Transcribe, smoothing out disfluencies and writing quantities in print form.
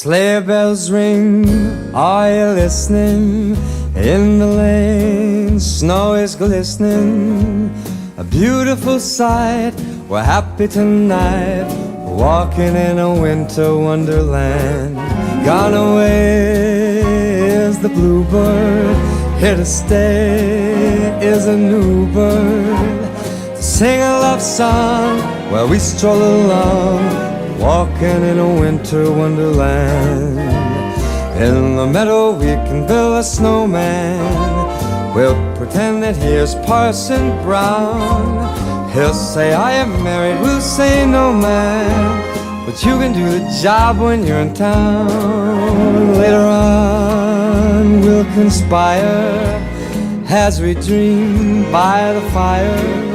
Sleigh bells ring, are you listening? In the lane, snow is glistening. A beautiful sight, we're happy tonight, walking in a winter wonderland. Gone away is the bluebird, here to stay is a new bird. To sing a love song while we stroll along, walking in a winter wonderland. In the meadow we can build a snowman. We'll pretend that here's Parson Brown. He'll say I am married, we'll say no man, but you can do the job when you're in town. Later on we'll conspire as we dream by the fire.